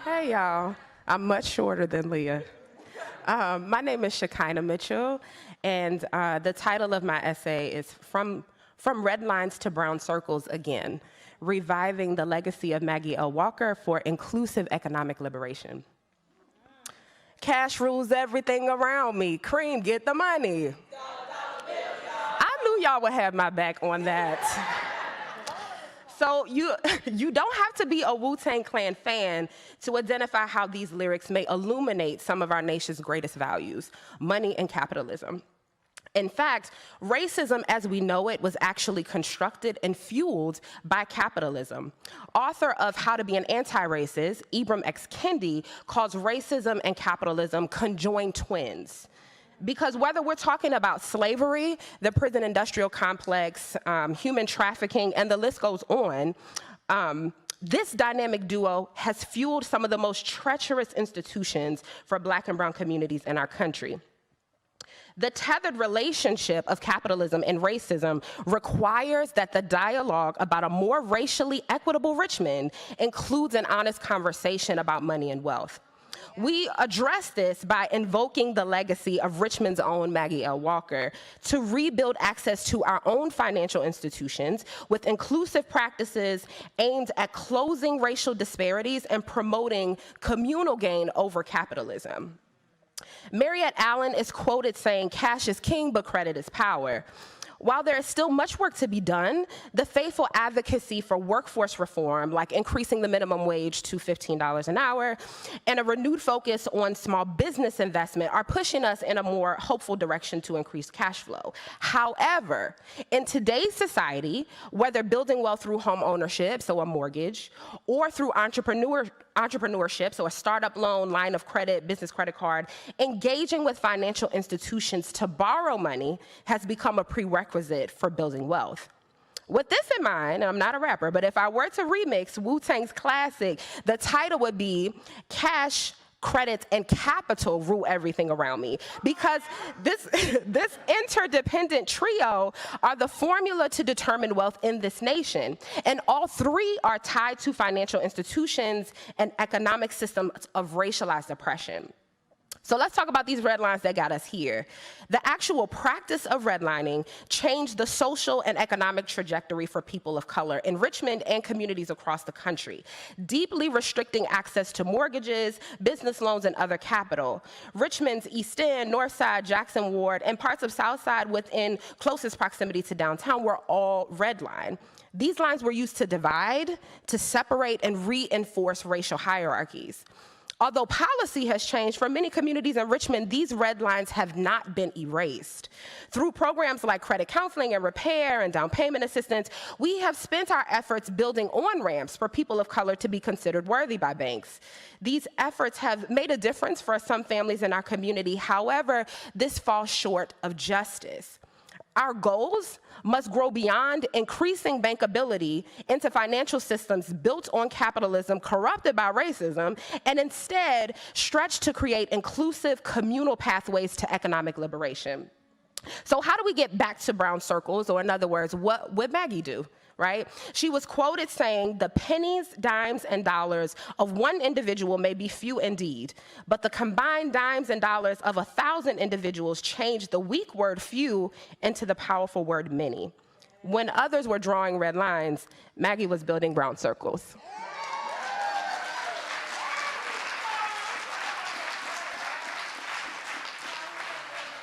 Hey, y'all. I'm much shorter than Leah. My name is Shekinah Mitchell, and the title of my essay is From Red Lines to Brown Circles Again, Reviving the Legacy of Maggie L. Walker for Inclusive Economic Liberation. Cash rules everything around me. Cream, get the money. I knew y'all would have my back on that. So you don't have to be a Wu-Tang Clan fan to identify how these lyrics may illuminate some of our nation's greatest values, money and capitalism. In fact, racism as we know it was actually constructed and fueled by capitalism. Author of How to Be an Anti-Racist, Ibram X. Kendi, calls racism and capitalism conjoined twins. Because whether we're talking about slavery, the prison industrial complex, human trafficking, and the list goes on, this dynamic duo has fueled some of the most treacherous institutions for Black and brown communities in our country. The tethered relationship of capitalism and racism requires that the dialogue about a more racially equitable Richmond includes an honest conversation about money and wealth. We address this by invoking the legacy of Richmond's own Maggie L. Walker to rebuild access to our own financial institutions with inclusive practices aimed at closing racial disparities and promoting communal gain over capitalism. Mariette Allen is quoted saying, "Cash is king, but credit is power." While there is still much work to be done, the faithful advocacy for workforce reform, like increasing the minimum wage to $15 an hour, and a renewed focus on small business investment are pushing us in a more hopeful direction to increase cash flow. However, in today's society, whether building wealth through home ownership, so a mortgage, or through entrepreneurship, so a startup loan, line of credit, business credit card, engaging with financial institutions to borrow money has become a prerequisite for building wealth. With this in mind, and I'm not a rapper, but if I were to remix Wu-Tang's classic, the title would be Cash, Credit, and Capital Rule Everything Around Me. Because this interdependent trio are the formula to determine wealth in this nation. And all three are tied to financial institutions and economic systems of racialized oppression. So let's talk about these red lines that got us here. The actual practice of redlining changed the social and economic trajectory for people of color in Richmond and communities across the country, deeply restricting access to mortgages, business loans, and other capital. Richmond's East End, North Side, Jackson Ward, and parts of South Side within closest proximity to downtown were all redlined. These lines were used to divide, to separate, and reinforce racial hierarchies. Although policy has changed for many communities in Richmond, these red lines have not been erased. Through programs like credit counseling and repair and down payment assistance, we have spent our efforts building on-ramps for people of color to be considered worthy by banks. These efforts have made a difference for some families in our community. However, this falls short of justice. Our goals must grow beyond increasing bankability into financial systems built on capitalism, corrupted by racism, and instead stretch to create inclusive communal pathways to economic liberation. So how do we get back to brown circles, or in other words, what would Maggie do? Right? She was quoted saying, "The pennies, dimes, and dollars of one individual may be few indeed, but the combined dimes and dollars of 1,000 individuals change the weak word few into the powerful word many." When others were drawing red lines, Maggie was building brown circles.